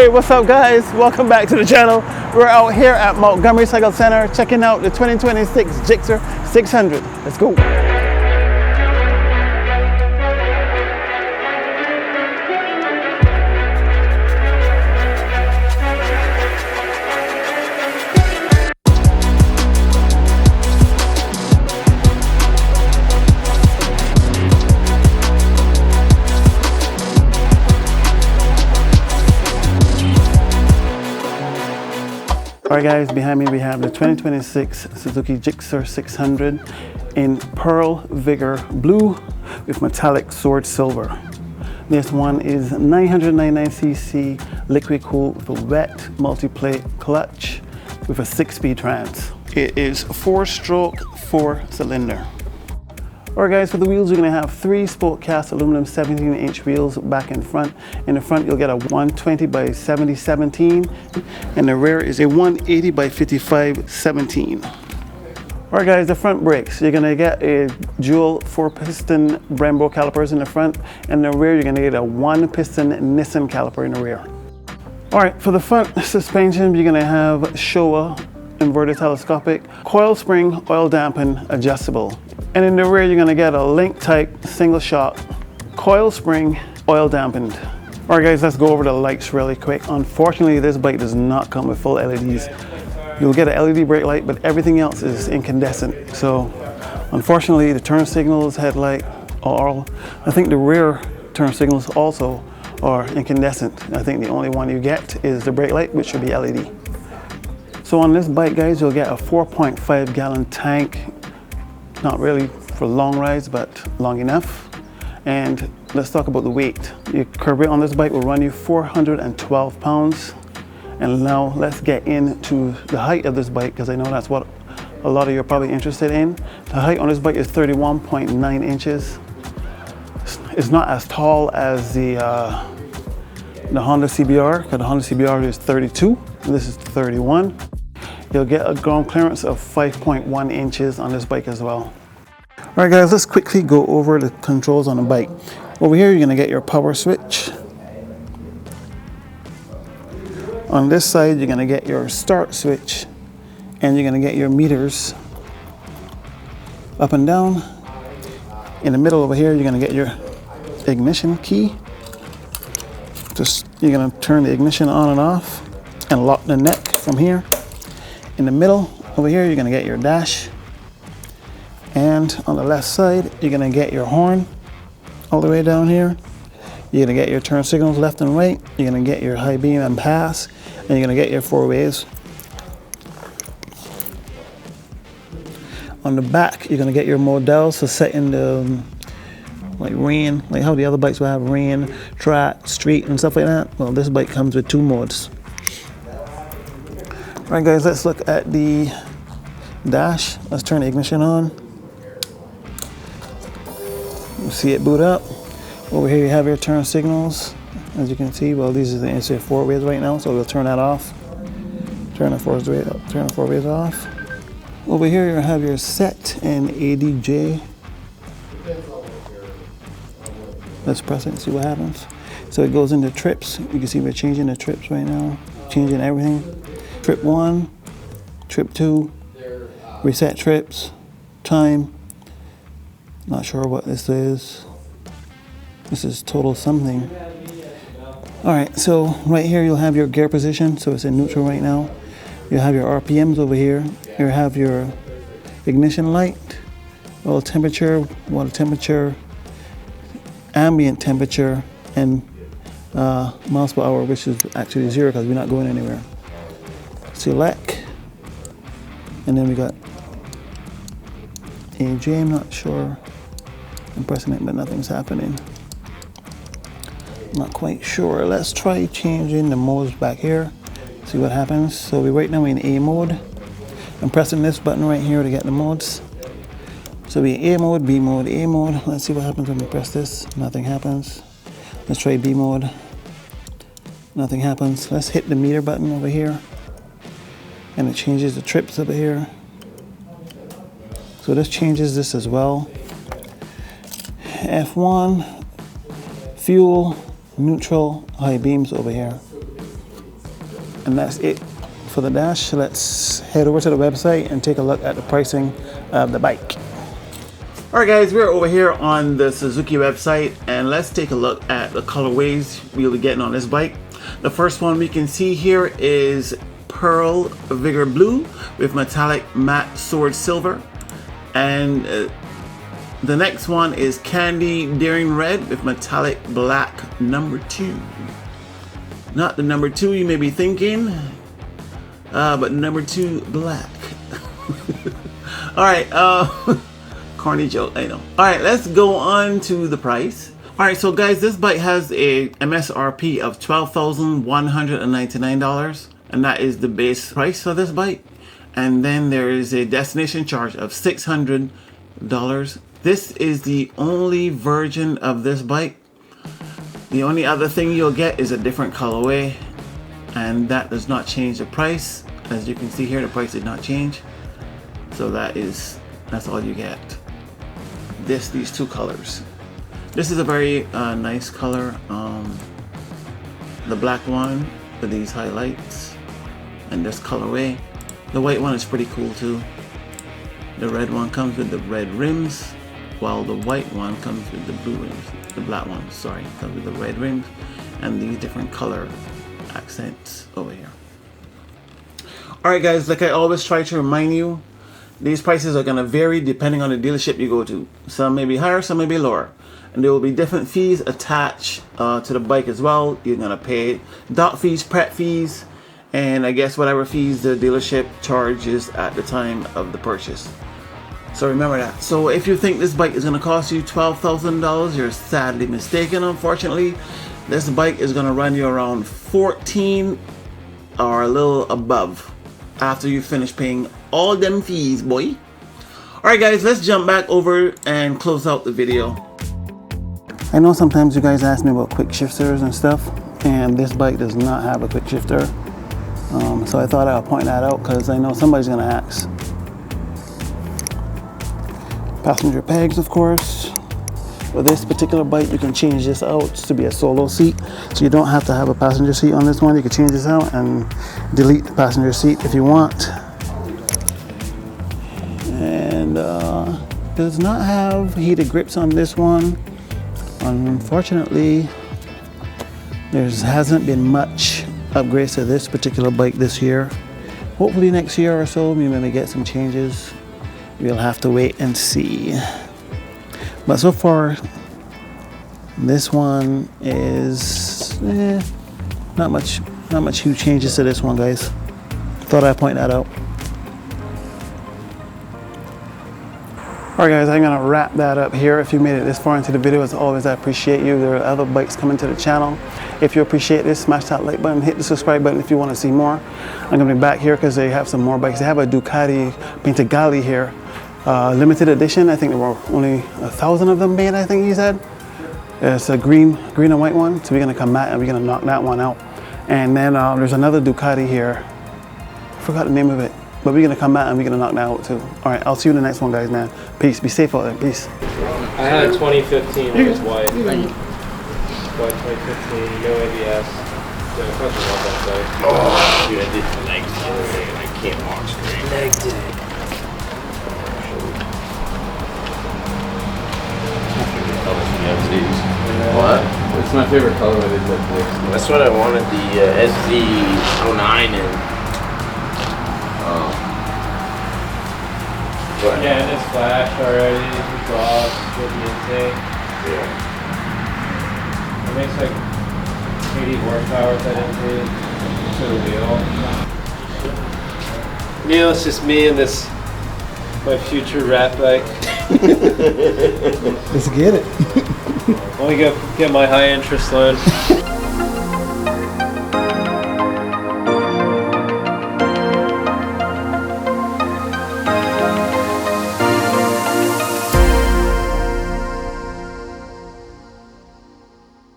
Hey, what's up guys? Welcome back to the channel. We're out here at Montgomery Cycle Center checking out the 2026 Gixxer 600. Let's go. Alright guys, behind me we have the 2026 Suzuki GSX-R600 in Pearl Vigor Blue with metallic sword silver. This one is 999cc liquid cooled with a wet multi-plate clutch with a 6-speed trans. It is 4-stroke, 4-cylinder. Alright guys, for the wheels you're going to have 3-spoke cast aluminum 17-inch wheels back and front. In the front you'll get a 120 by 70 17 and the rear is a 180 by 55 17. Alright guys, the front brakes, you're going to get a dual 4-piston Brembo calipers in the front, and the rear you're going to get a 1-piston Nissin caliper in the rear. Alright, for the front suspension you're going to have Showa inverted telescopic, coil spring, oil dampen, adjustable. And in the rear, you're gonna get a link type single shock, coil spring, oil dampened. All right guys, let's go over the lights really quick. Unfortunately, this bike does not come with full LEDs. You'll get an LED brake light, but everything else is incandescent. So unfortunately, the turn signals, headlight, all, I think the rear turn signals also are incandescent. I think the only one you get is the brake light, which should be LED. So on this bike guys, you'll get a 4.5 gallon tank. Not really for long rides, but long enough. And let's talk about the weight. Your curb weight on this bike will run you 412 pounds. And now let's get into the height of this bike, because I know that's what a lot of you are probably interested in. The height on this bike is 31.9 inches. It's not as tall as the Honda CBR, because the Honda CBR is 32, and this is 31. You'll get a ground clearance of 5.1 inches on this bike as well. All right guys, let's quickly go over the controls on the bike. Over here, you're gonna get your power switch. On this side, you're gonna get your start switch, and you're gonna get your meters up and down. In the middle over here, you're gonna get your ignition key. You're gonna turn the ignition on and off and lock the neck from here. In the middle over here, you're gonna get your dash. And on the left side, you're gonna get your horn all the way down here. You're gonna get your turn signals left and right. You're gonna get your high beam and pass, and you're gonna get your 4-ways. On the back, you're gonna get your models for setting the like rain, like how the other bikes will have rain, track, street, and stuff like that. Well, this bike comes with 2 modes. All right guys, let's look at the dash. Let's turn the ignition on. You see it boot up. Over here you have your turn signals. As you can see, well, these are the inside 4-ways right now, so we'll turn that off. Turn the 4-ways off. Over here you have your set and ADJ. Let's press it and see what happens. So it goes into trips. You can see we're changing the trips right now, changing everything. Trip 1, trip 2, reset trips, time. Not sure what this is. This is total something. All right, so right here you'll have your gear position. So it's in neutral right now. You'll have your RPMs over here. You have your ignition light, oil temperature, water temperature, ambient temperature, and miles per hour, which is actually 0 because we're not going anywhere. Select, and then we got AJ. I'm not sure. I'm pressing it, but nothing's happening. Not quite sure. Let's try changing the modes back here. See what happens. So we right now in A mode. I'm pressing this button right here to get the modes. So we A mode, B mode, A mode. Let's see what happens when we press this. Nothing happens. Let's try B mode. Nothing happens. Let's hit the meter button over here, and it changes the trips over here. So this changes this as well. F1, fuel, neutral, high beams over here. And that's it for the dash. Let's head over to the website and take a look at the pricing of the bike. All right guys, we're over here on the Suzuki website and let's take a look at the colorways we'll be getting on this bike. The first one we can see here is Pearl Vigor Blue with metallic matte sword silver, and the next one is Candy Daring Red with metallic black number 2. Not the number 2 you may be thinking, but number 2 black. All right, corny joke, I know. All right, let's go on to the price. All right, so guys, this bike has a MSRP of $12,199, and that is the base price for this bike. And then there is a destination charge of $600. This is the only version of this bike. The only other thing you'll get is a different colorway, and that does not change the price. As you can see here, the price did not change. So that's all you get. These two colors. This is a very nice color. The black one with these highlights and this colorway. The white one is pretty cool too. The red one comes with the red rims, while the white one comes with the blue rims. The black one, sorry, comes with the red rims and these different color accents over here. Alright guys, like I always try to remind you, these prices are going to vary depending on the dealership you go to. Some may be higher, some may be lower. And there will be different fees attached to the bike as well. You're going to pay dock fees, prep fees, and I guess whatever fees the dealership charges at the time of the purchase. So remember that. So if you think this bike is going to cost you $12,000, you're sadly mistaken. Unfortunately, this bike is going to run you around 14 or a little above after you finish paying all them fees, boy. Alright guys, let's jump back over and close out the video. I know sometimes you guys ask me about quick shifters and stuff, and this bike does not have a quick shifter. So I thought I'll point that out because I know somebody's gonna ask. Passenger pegs, of course. With this particular bike, you can change this out to be a solo seat. So you don't have to have a passenger seat on this one. You can change this out and delete the passenger seat if you want. And does not have heated grips on this one. Unfortunately, there hasn't been much upgrades to this particular bike this year. Hopefully next year or so, we may get some changes. We'll have to wait and see. But so far, this one is not much huge changes to this one, guys. Thought I'd point that out. Alright guys, I'm gonna wrap that up here. If you made it this far into the video, as always, I appreciate you. There are other bikes coming to the channel. If you appreciate this, smash that like button, hit the subscribe button if you want to see more. I'm gonna be back here because they have some more bikes. They have a Ducati Panigale here, limited edition. I think there were only 1,000 of them made, I think he said. It's a green and white one. So we're gonna come back and we're gonna knock that one out. And then there's another Ducati here. I forgot the name of it. But we're gonna come out and we're gonna knock that out too. All right, I'll see you in the next one, guys, man. Peace, be safe out there, peace. I had a 2015 when it's white. White 2015, no ABS. Yeah, I fucking love that bike. Oh, dude, I did the legs the other day and I can't walk straight. Leg day. What? It's my favorite color I did that. That's what I wanted, the SZ09 in. Yeah, and it's flashed already, exhaust, good intake. Yeah. It makes like 80 horsepower with that intake to the wheel. You know, it's just me and this, my future rat bike. Let's get it. Let me go get my high interest loan.